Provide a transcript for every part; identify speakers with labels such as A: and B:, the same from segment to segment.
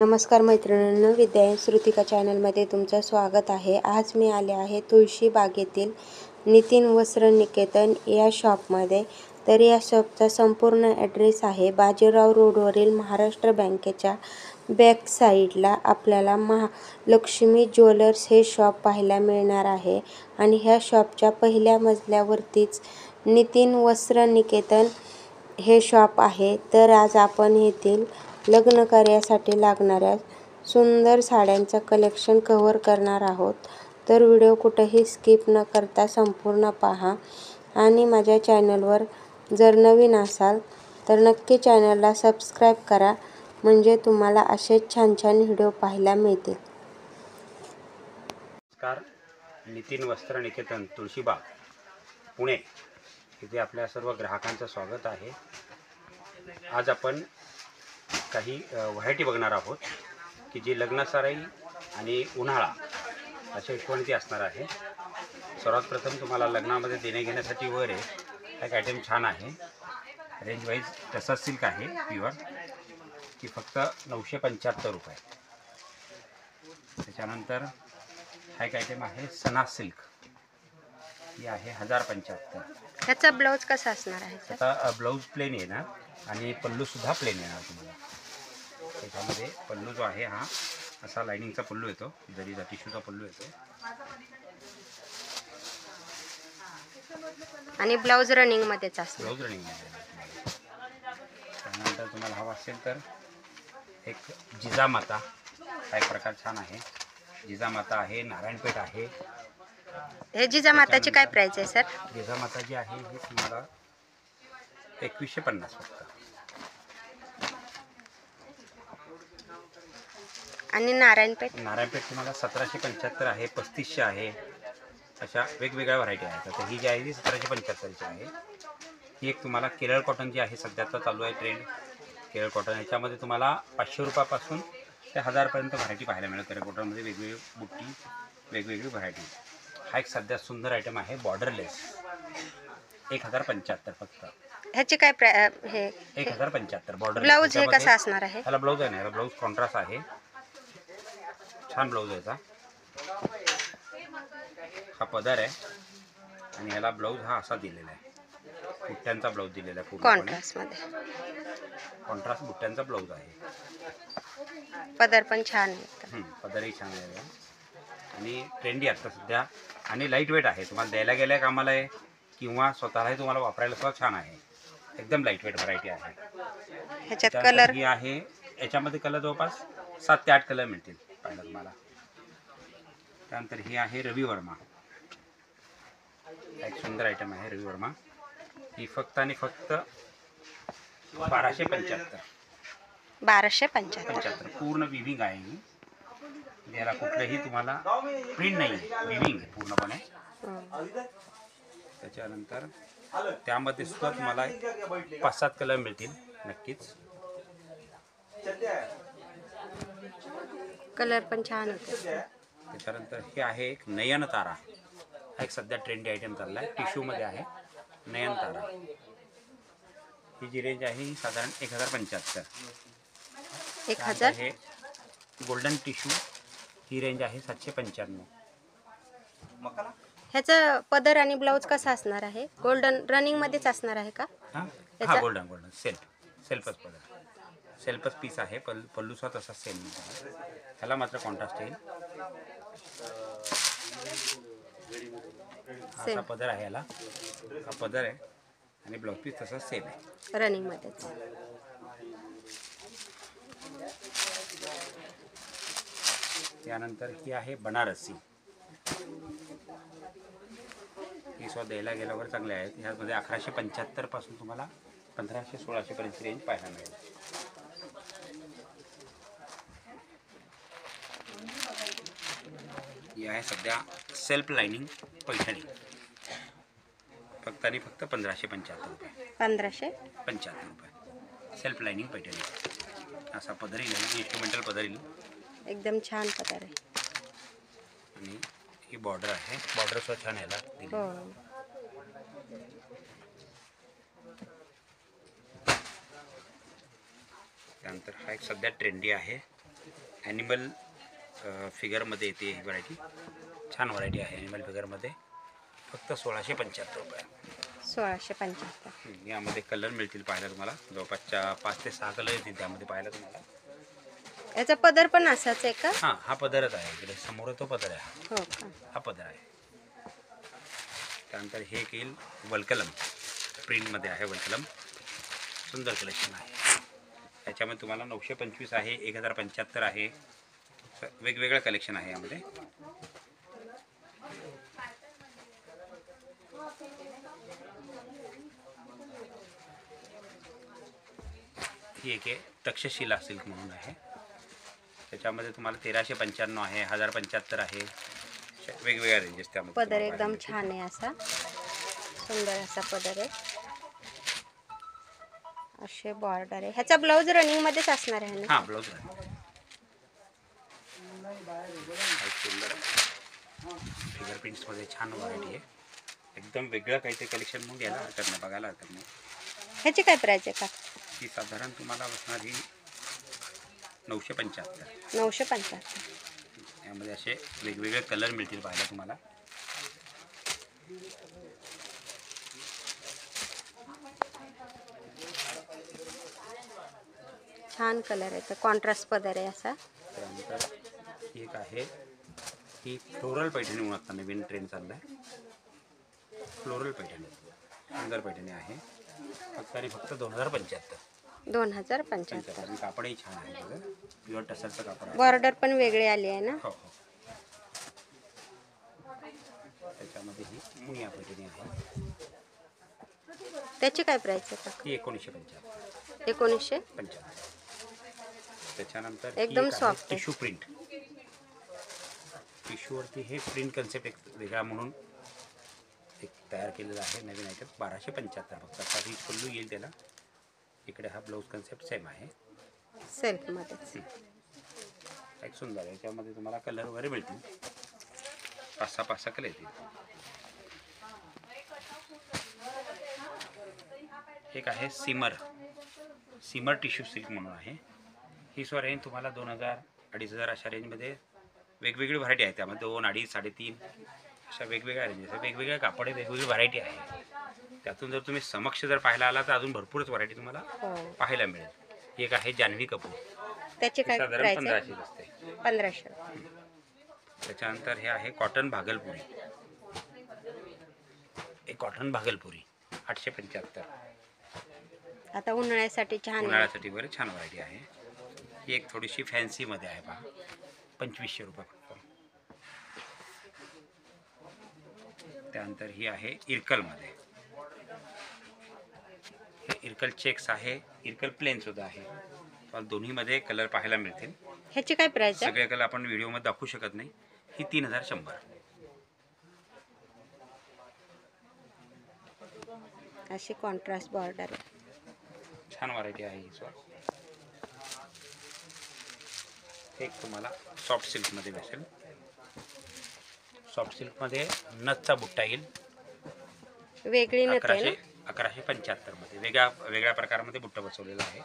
A: नमस्कार मैत्रिणींनो, विद्या श्रुतिका चॅनलमध्ये तुमचं स्वागत आहे। आज मी आले आहे तुळशी बागेतील नितीन वस्त्र निकेतन या शॉपमध्ये। तर या शॉपचा संपूर्ण ॲड्रेस आहे बाजीराव रोडवरील महाराष्ट्र बँकेच्या बॅक साईडला आपल्याला महालक्ष्मी ज्वेलर्स हे शॉप पाहायला मिळणार आहे। आणि ह्या शॉपच्या पहिल्या मजल्यावरतीच नितीन वस्त्र निकेतन हे शॉप आहे। तर आज आपण येथील लग्न कार्यासाठी लागणाऱ्या सुंदर साड्यांचं कलेक्शन कव्हर करणार आहोत। तर व्हिडिओ कुठेही स्किप न करता संपूर्ण पहा। आणि माझ्या चॅनलवर जर नवीन असाल तर नक्की चॅनलला सबस्क्राईब करा, म्हणजे तुम्हाला असेच छान छान व्हिडिओ पाहायला मिळतील।
B: नमस्कार, नितीन वस्त्र निकेतन तुळशीबाग पुणे इथे आपल्या सर्व ग्राहकांचं स्वागत आहे। आज आपण काही व्हरायटी बघणार आहोत की जी लग्नसराई आणि उन्हाळा अशा हिशोबाने असणार आहे। सर्वात प्रथम तुम्हाला लग्नामध्ये देणे घेण्यासाठी वगैरे एक आयटम छान आहे। रेंज वाईज टसर सिल्क आहे प्युअर, की फक्त 975 रुपये। त्याच्यानंतर हा एक आयटम आहे सना सिल्क, ही आहे 1075।
A: त्याचा ब्लाउज कसा असणार आहे?
B: आता ब्लाउज प्लेन येणार आणि पल्लू सुद्धा प्लेन येणार तुम्हाला। त्याच्यामध्ये पल्लू जो आहे हा असा लाइनिंगचा पल्लू येतो, जरीचा टिश्यूचा पल्लू येतो
A: आणि ब्लाउज रनिंग मध्येच असतो।
B: ब्लाउज रनिंग मध्ये। त्यानंतर तुम्हाला हवा असेल तर एक जिजामाता हा एक प्रकार छान आहे। जिजामाता आहे, नारायणपेठ आहे।
A: हे जिजामाताची काय प्राइस आहे सर?
B: जिजामाता जी आहे ही तुम्हाला 2150 फक्त।
A: आणि नारायणपेठ
B: तुम्हाला 1775 आहे, 3500 आहे। अशा वेगवेगळ्या व्हरायटी आहेत। तर ही जी आहे ती 1775ची आहे। ही एक तुम्हाला केरळ कॉटन जी आहे सध्याचा चालू आहे ट्रेंड, केरळ कॉटन। याच्यामध्ये तुम्हाला 500 रुपयापासून ते 1000 पर्यंत व्हरायटी पाहायला मिळेल। केरळ कॉटनमध्ये वेगवेगळी बुट्टी, वेगवेगळी व्हरायटी। हा एक सध्या सुंदर आयटम आहे बॉर्डरलेस, 1075 फक्त।
A: ह्याची काय हे
B: 1075 बॉर्डर।
A: ब्लाउज हे कसा असणार आहे?
B: ह्याला ब्लाउज आहे ना, ह्याला ब्लाउज कॉन्ट्रास्ट आहे, छान ब्लाउज आहे याचा। हा पदर आहे आणि ह्याला ब्लाउज हा असा दिलेला आहे, बुट्ट्यांचा ब्लाउज दिलेला आहे पूर्णपणे
A: कॉन्ट्रास्ट मध्ये।
B: कॉन्ट्रास्ट बुट्ट्यांचा ब्लाउज आहे।
A: पदर पण छान आहे,
B: पदरही छान आहे आणि ट्रेंडी आता सध्या, आणि लाईट वेट आहे। तुम्हाला द्यायला गेल्या कामाला आहे किंवा स्वतःलाही तुम्हाला वापरायला सुद्धा छान आहे। एकदम लाईट वेट व्हरायटी आहे।
A: ह्याच्यात कलर
B: ही आहे, याच्यामध्ये कलर जवळपास 7 ते 8 कलर मिळतील पाहिलं तुम्हाला। त्यानंतर ही आहे रवी वर्मा, एक सुंदर आयटम आहे रवी वर्मा। ही फक्त आणि फक्त 1275।
A: 1275
B: पूर्ण विविंग आहे ही, याला कुठलंही तुम्हाला प्रिंट नाही आहे, विविंग आहे पूर्णपणे। त्याच्यानंतर त्यामध्ये सुद्धा तुम्हाला 5-7 कलर मिळतील नक्कीच।
A: कलर पण छान होते।
B: त्याच्यानंतर हे आहे एक नयन तारा, हा एक सध्या ट्रेंडी आयटम चालला आहे, टिश्यूमध्ये आहे नयन तारा। ही जी रेंज आहे ही साधारण 1075।
A: 1000
B: हे गोल्डन टिश्यू, ही रेंज आहे 795।
A: ह्याचा पदर आणि ब्लाउज कसा असणार आहे? गोल्डन रनिंग मध्येच असणार आहे का?
B: हा गोल्डन सेल्फच पदर, सेल्फच पीस आहे। पल्लूचा तसा सेम, ह्याला मात्र कॉन्ट्रास्ट येईल। असा पदर आहे ह्याला, हा पदर आहे आणि ब्लाउज पीस तसा सेम आहे,
A: रनिंग मध्येच।
B: त्यानंतर ही आहे बनारसी, ही स्वतः द्यायला गेल्यावर चांगले आहेत। ह्यामध्ये 1175 पासून तुम्हाला 1500-1600 पर्यंत रेंज पाहायला मिळेल। ही आहे सध्या सेल्फ लाइनिंग पैठणी, फक्त आणि फक्त 1575 रुपये।
A: 1575
B: रुपये सेल्फ लाइनिंग पैठणी। असा पदर येईल, इन्स्ट्रुमेंटल पदर येईल,
A: एकदम छान पदर आहे।
B: आणि ही बॉर्डर आहे, बॉर्डर सुद्धा छान याला दिली। त्यानंतर हा एक सध्या ट्रेंडी आहे ॲनिमल फिगरमध्ये येते ही व्हरायटी. छान व्हरायटी आहे ॲनिमल फिगरमध्ये. फक्त 1675 रुपये.
A: 1675.
B: यामध्ये कलर मिळतील पाहायला तुम्हाला. जवळपास 5 ते 6 कलर येतील त्यामध्ये पाहायला तुम्हाला.
A: याचा पदर पण असाच आहे का?
B: हां, हा पदरच आहे. इकडे समोर तो पदर आहे.
A: हो का?
B: हा पदर आहे. त्यानंतर हे एक येईल वलकलम. प्रिंटमध्ये आहे वलकलम. सुंदर कलेक्शन आहे. याच्यामध्ये तुम्हाला 925 आहे, 1075 आहे. वेगवेगळं कलेक्शन आहे यामध्ये. ही एक आहे तक्षशिला सिल्क म्हणून आहे. त्याच्यामध्ये तुम्हाला 1395 आहे, 1075 आहे. वेगवेगळ्या रेंजेस त्यामध्ये.
A: पदर एकदम छान आहे, असा सुंदर असा पदर आहे. असे बॉर्डर आहे. ह्याचा ब्लाऊज रनिंग मध्येच असणार आहे ना?
B: हां, ब्लाऊज रनिंग. सुंदर फिगर प्रिंट्समध्ये छान व्हरायटी आहे. एकदम वेगळं काहीतरी कलेक्शन म्हणून घ्यायला हरकत नाही, बघायला हरकत नाही.
A: ह्याची काय प्राइस आहे का?
B: ही साधारण तुम्हाला बसणार ही 975.
A: 975.
B: यामध्ये असे वेगवेगळे कलर मिळतील पाहायला तुम्हाला.
A: छान कलर आहे. तर कॉन्ट्रास्ट पदर आहे असा.
B: त्यानंतर एक आहे ही फ्लोरल पैठणी म्हणून आता नवीन ट्रेंड चालला आहे. फ्लोरल पैठणी सुंदर पैठणी आहे. फक्त 2075.
A: 2075.
B: आणि कापडही छान आहे. बघा, प्युअर टसरचं कापड आहे.
A: बॉर्डर पण वेगळी आली आहे ना?
B: हो हो. त्याच्यामध्ये ही मुनिया पैठणी आहे.
A: त्याची काय प्राइस आहे का?
B: ती 1975.
A: 1975.
B: त्याच्यानंतर
A: एकदम सॉफ्ट आहे.
B: Tissue print. टिश्यूवरती हे प्रिंट कन्सेप्ट एक वेगळा म्हणून एक तयार केलेला आहे नवीन आयटम. 1275 फक्त. असा ही पल्लू येईल त्याला. इकडे हा ब्लाऊज कन्सेप्ट सेम आहे
A: सेल्फमध्येच.
B: एक सुंदर आहे. याच्यामध्ये तुम्हाला कलर वगैरे मिळतील. 5-6 कलर येतील. एक आहे सिमर टिश्यू सिल्क म्हणून आहे. ही रेंज तुम्हाला 2000-2500 अशा रेंजमध्ये वेगवेगळी व्हरायटी आहे. त्यामध्ये 2, 2.5, 3.5 अशा वेगवेगळ्या रेंजेस आहे. वेगवेगळ््या कापडे, वेगवेगळी व्हरायटी आहे. त्यातून जर तुम्ही समक्ष जर पाहायला आला तर अजून भरपूरच व्हरायटी तुम्हाला पाहायला मिळेल. एक आहे जान्हवी कपूर.
A: त्याची काय
B: साधारण
A: प्राइस
B: 1500
A: आहे?
B: असते.
A: 1500.
B: त्याच्यानंतर हे आहे कॉटन भागलपुरी. हे कॉटन भागलपुरी 875.
A: आता उन्हाळ्यासाठी छान आहे.
B: उन्हाळ्यासाठी वगैरे छान व्हरायटी आहे. ही एक थोडीशी फॅन्सीमध्ये आहे पहा. 2500 रुपये फक्त. त्यानंतर ही आहे इरकलमध्ये. हे इरकल चेक्स आहे. इरकल प्लेन सुद्धा आहे. दोन्हीमध्ये कलर पाहायला मिळतील.
A: ह्याची काय प्राइस आहे?
B: सगळे कलर आपण व्हिडिओमध्ये दाखवू शकत नाही. ही 3100.
A: अशी कॉन्ट्रास्ट बॉर्डर आहे.
B: छान व्हरायटी आहे ही. एक तुम्हाला सॉफ्ट सिल्कमध्ये भेटेल. सॉफ्ट सिल्कमध्ये नथचा बुट्टा येईल.
A: वेगळी नथ आहे ना?
B: 1175 मध्ये वेगळ्या प्रकारामध्ये बुट्टा बसवलेला आहे.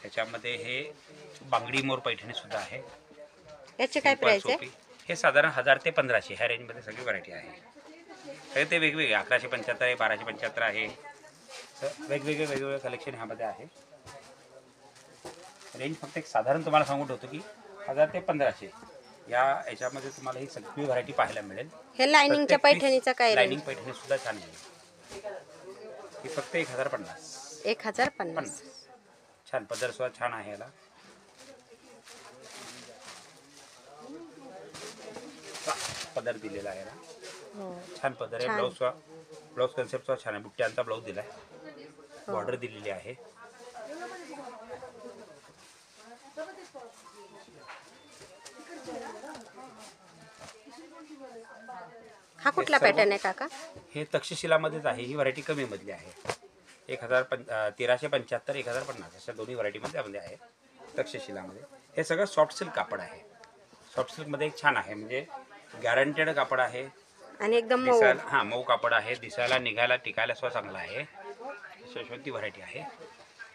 B: त्याच्यामध्ये हे बांगडी मोर पैठणी सुद्धा आहे.
A: याची काय प्राइस आहे?
B: हे साधारण 1000 ते 1500 ह्या रेंजमध्ये सगळी व्हरायटी आहे. सगळे ते वेगवेगळे 1175 आहे, 1275 आहे. वेगवेगळे कलेक्शन ह्यामध्ये आहे. रेंज फक्त एक साधारण तुम्हाला सांगून ठेवतो की 1000 ते 1500 याच्यामध्ये तुम्हाला ही सगळी व्हरायटी पाहायला मिळेल.
A: हे लाइनिंगच्या पैठणीचा काय
B: लाइनिंग पैठणी सुद्धा छान आहे. ही फक्त 1050.
A: 1050.
B: छान पदर सुद्धा छान आहे. याला पदर दिलेला आहे. छान पदर आहे. ब्लाऊज कन्सेप्ट सुद्धा छान आहे. बुट्ट्यांचा ब्लाऊज दिला आहे. बॉर्डर दिलेली आहे.
A: हा कुठला पॅटर्न आहे काका?
B: हे तक्षशिलामध्येच आहे. ही व्हरायटी कमी मधली आहे. 1375, 1050 अशा दोन्ही व्हरायटीमध्ये त्यामध्ये आहे तक्षशिलामध्ये. हे सगळं सॉफ्ट सिल्क कापड आहे. सॉफ्ट सिल्कमध्ये एक छान आहे. म्हणजे गॅरंटेड कापड आहे.
A: आणि एकदम मऊ.
B: हां, मऊ कापड आहे. दिसायला, निघायला, टिकायला सुद्धा चांगला आहे. अशी व्हरायटी आहे.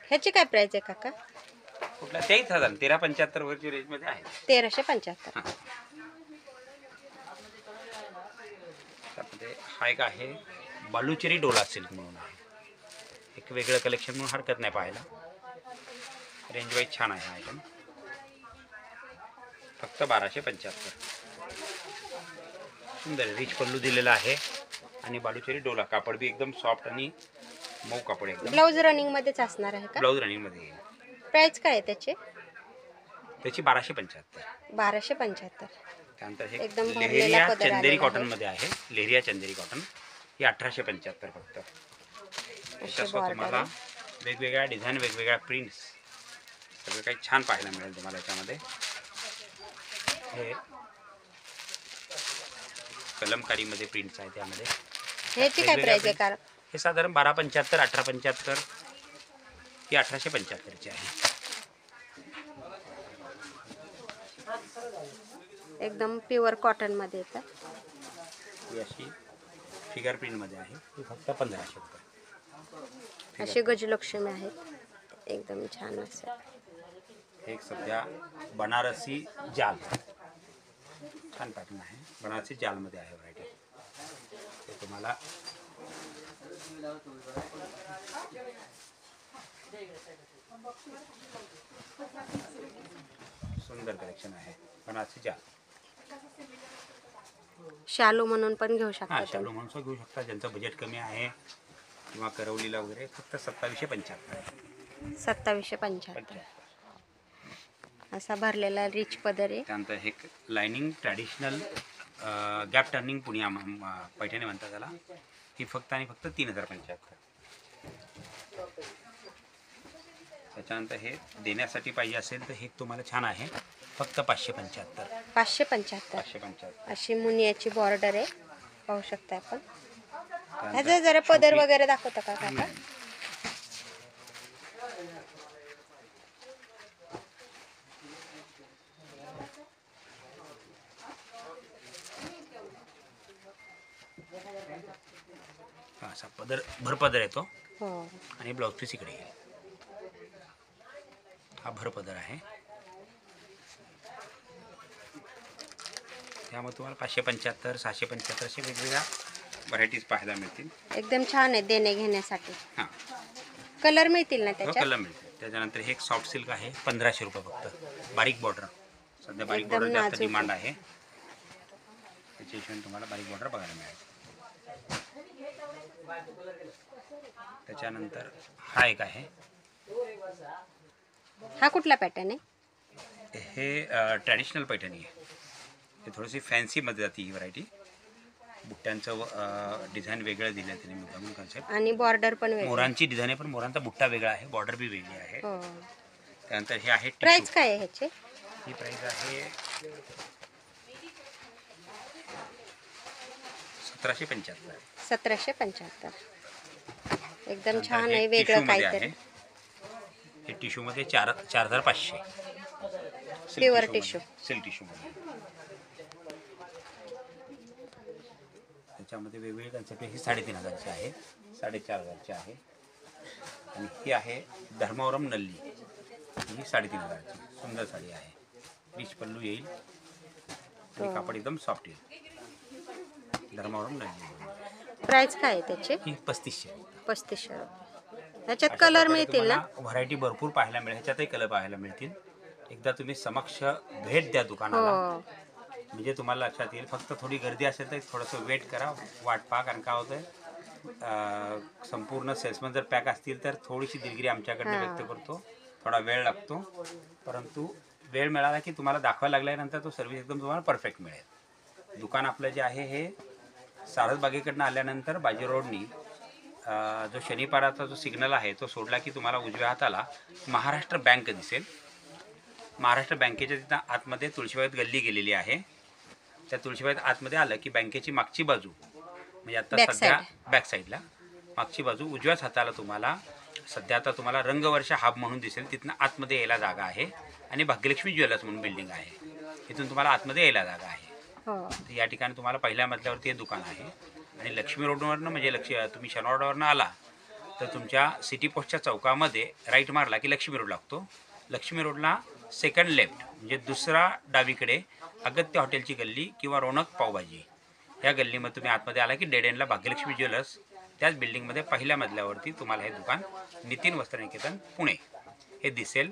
A: ह्याची काय प्राइस आहे काका?
B: कुठला 23,000 1375 वरची रेंजमध्ये आहे.
A: 1375.
B: हां. त्यामध्ये हा एक आहे बालुचेरी डोला सिल्क म्हणून आहे. एक वेगळं कलेक्शन म्हणून हरकत नाही पाहायला. रेंज वाईज छान आहे हा आयटम. फक्त 1275. सुंदर रिच पल्लू दिलेला आहे आणि बालुचेरी डोला. कापड बी एकदम सॉफ्ट आणि मऊ कापड एकदम.
A: ब्लाऊज रनिंग मध्येच असणार आहे का?
B: ब्लाऊज रनिंगमध्ये येईल.
A: प्राइस काय आहे त्याची?
B: त्याची 1275.
A: 1275.
B: त्यानंतर हे
A: एकदम भरलेला
B: लेहरिया
A: पदर
B: चंदेरी
A: आलेला आहे.
B: कॉटनमध्ये आहे. लेहरिया चंदेरी कॉटन ही 1875 फक्त.
A: असे
B: त्याच्यासोबत
A: बॉर्डर
B: तुम्हाला
A: आहे.
B: वेगवेगळ्या डिझाईन, वेगवेगळ्या प्रिंट्स सगळं काही छान पाहायला मिळेल तुम्हाला याच्यामध्ये. हे कलमकारीमध्ये प्रिंट्स आहे त्यामध्ये.
A: ह्याची काय प्राइस आहे का?
B: हे साधारण 1275, 1875 ही 1875ची आहे.
A: एकदम प्युअर कॉटन मध्ये येतात.
B: ही अशी फिगर प्रिंटमध्ये आहे. ही फक्त 1500 रुपये.
A: अशी गजलक्ष्मी आहेत एकदम छान असं.
B: एक सध्या बनारसी जाल छान पॅटर्न आहे. बनारसी जालमध्ये आहे व्हरायटी. ते तुम्हाला सुंदर कलेक्शन आहे. बनारसी जाल
A: शालू म्हणून पण घेऊ
B: हां,
A: शकता
B: शालू
A: तुम्ही.
B: म्हणून घेऊ शकता. ज्यांचं बजेट कमी आहे किंवा करवलीला वगैरे फक्त 2775 आहे.
A: 2775. असा भरलेला रिच पदर आहे.
B: त्यानंतर हे लाइनिंग ट्रॅडिशनल गॅप टर्निंग पुण्या पैठणी म्हणतात त्याला. ही फक्त आणि फक्त 3075. त्याच्यानंतर हे देण्यासाठी पाहिजे असेल तर हे तुम्हाला छान आहे. फक्त 575.
A: 575.
B: 575.
A: अशी मुनियाची बॉर्डर आहे पाहू शकता आपण.
B: त्यानंतर
A: ह्याचा जरा पदर
B: छोटी-
A: वगैरे दाखवता का काका?
B: असा पदर भरपदर येतो
A: हो.
B: आणि ब्लाऊज पीस इकडे येईल. हा भरपदर आहे. त्यामुळे तुम्हाला 575, 675 असे वेगवेगळ्या व्हरायटीज पाहायला मिळतील.
A: एकदम छान आहे देणे घेण्यासाठी.
B: हां,
A: कलर मिळतील ना
B: हो
A: त्याच्यात?
B: कलर मिळतील. त्याच्यानंतर हे एक सॉफ्ट सिल्क आहे. 1500 रुपये फक्त. बारीक बॉर्डर. सध्या बारीक
A: एकदम
B: बॉर्डर जास्त
A: नाजूक.
B: डिमांड आहे. त्याच्या हिशोबाने तुम्हाला बारीक बॉर्डर बघायला मिळेल. त्याच्यानंतर हा एक आहे.
A: हा कुठला पॅटर्न आहे?
B: हे ट्रॅडिशनल पैठणी आहे. हे थोडीशी फॅन्सीमध्ये जाते ही व्हरायटी. बुट्ट्यांचं डिझाईन वेगळं दिलं आहे त्यांनी मुद्दामून कन्सेप्ट.
A: आणि बॉर्डर पण वेगळी.
B: मोरांची डिझाईन आहे पण मोरांचा बुट्टा वेगळा आहे. बॉर्डर बी वेगळी आहे.
A: हो.
B: त्यानंतर हे आहे
A: प्राइस
B: टिश्यू.
A: काय आहे ह्याची?
B: ही प्राइस आहे 1775.
A: 1775. एकदम
B: त्यानंतर
A: छान
B: हे
A: आहे वेगळं
B: टिश्यूमध्ये
A: काहीतरी.
B: आहे. हे टिश्यूमध्ये 4500.
A: Pure tissue.
B: सिल्क टिश्यूमध्ये. त्याच्यामध्ये वेगवेगळे कन्सेप्ट. ही 3500ची आहे. 4500ची आहे. आणि ही आहे धर्मावरम नल्ली. ही 3500ची सुंदर साडी आहे. रिच पल्लू येईल आणि कापड एकदम सॉफ्ट येईल. धर्मावरम नल्ली.
A: प्राइस काय आहे त्याची?
B: ही 3500.
A: 3500 रुपये. ह्याच्यात कलर मिळतील ना?
B: व्हरायटी भरपूर पाहायला मिळेल. ह्याच्यातही कलर पाहायला मिळतील. एकदा तुम्ही समक्ष भेट द्या दुकानाला.
A: हो.
B: म्हणजे तुम्हाला लक्षात येईल. फक्त थोडी गर्दी असेल तर थोडंसं वेट करा, वाट पहा. कारण काय होतं संपूर्ण सेल्समन जर पॅक असतील तर थोडीशी दिलगिरी आमच्याकडनं व्यक्त करतो. थोडा वेळ लागतो. परंतु वेळ मिळाला की तुम्हाला दाखवायला लागल्यानंतर तो सर्व्हिस एकदम तुम्हाला परफेक्ट मिळेल. दुकान आपलं जे आहे हे सारसबागेकडनं आल्यानंतर बाजी रोडनी जो शनिपाराचा जो सिग्नल आहे तो सोडला की तुम्हाला उजव्या हाताला महाराष्ट्र बँक दिसेल. महाराष्ट्र बँकेच्या तिथं आतमध्ये तुळशीबागेत गल्ली गेलेली आहे. त्या तुळशीबागेत आतमध्ये आलं की बँकेची मागची बाजू म्हणजे आता सध्या बॅक साईडला मागची बाजू उजव्याच हाताला तुम्हाला सध्या आता तुम्हाला रंगवर्षा हब म्हणून दिसेल. तिथनं आतमध्ये यायला जागा आहे आणि भाग्यलक्ष्मी ज्वेलर्स म्हणून बिल्डिंग आहे. इथून तुम्हाला आतमध्ये यायला जागा आहे. तर या ठिकाणी तुम्हाला पहिल्या मजल्यावरती हे दुकान आहे. आणि लक्ष्मी रोडवरनं म्हणजे तुम्ही शनिवारवरनं आला तर तुमच्या सिटी पोस्टच्या चौकामध्ये राईट मारला की लक्ष्मी रोड लागतो. लक्ष्मी रोडला सेकंड लेफ्ट म्हणजे दुसरा डावीकडे अगत्य हॉटेलची गल्ली किंवा रौनक पावभाजी या गल्लीमध्ये तुम्ही आतमध्ये आला की डेड एंडला भाग्यलक्ष्मी ज्वेलर्स त्याच बिल्डिंगमध्ये पहिल्या मजल्यावरती तुम्हाला हे दुकान नितीन वस्त्रनिकेतन पुणे हे दिसेल.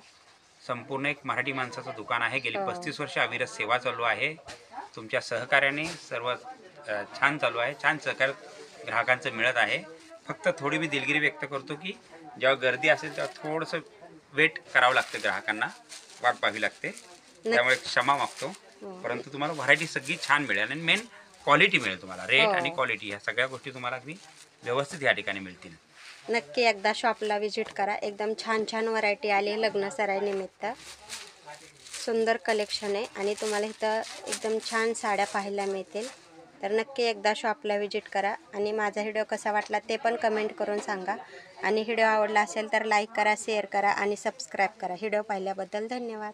B: संपूर्ण एक मराठी माणसाचं दुकान आहे. गेली 35 वर्ष अविरत सेवा चालू आहे. तुमच्या सहकार्याने सर्व छान चालू आहे. छान सहकार ग्राहकांचं मिळत आहे. फक्त थोडी मी दिलगिरी व्यक्त करतो की जेव्हा गर्दी असेल तेव्हा थोडंसं वेट करावं लागतं, ग्राहकांना वाट पाहावी लागते, त्यामुळे क्षमा मागतो. परंतु तुम्हाला व्हरायटी सगळी छान मिळेल आणि मेन क्वालिटी मिळेल. तुम्हाला रेट आणि क्वालिटी ह्या सगळ्या गोष्टी तुम्हाला अगदी व्यवस्थित या ठिकाणी मिळतील.
A: नक्की एकदा शॉपला व्हिजिट करा. एकदम छान छान व्हरायटी आली आहे लग्न सराईनिमित्त. सुंदर कलेक्शन आहे आणि तुम्हाला इथं एकदम छान साड्या पाहायला मिळतील. तर नक्की एकदा शॉपला व्हिजिट करा आणि माझा व्हिडिओ कसा वाटला ते पण कमेंट करून सांगा. आणि व्हिडिओ आवडला असेल तर लाईक करा, शेअर करा आणि सबस्क्राईब करा. व्हिडिओ पाहिल्याबद्दल धन्यवाद.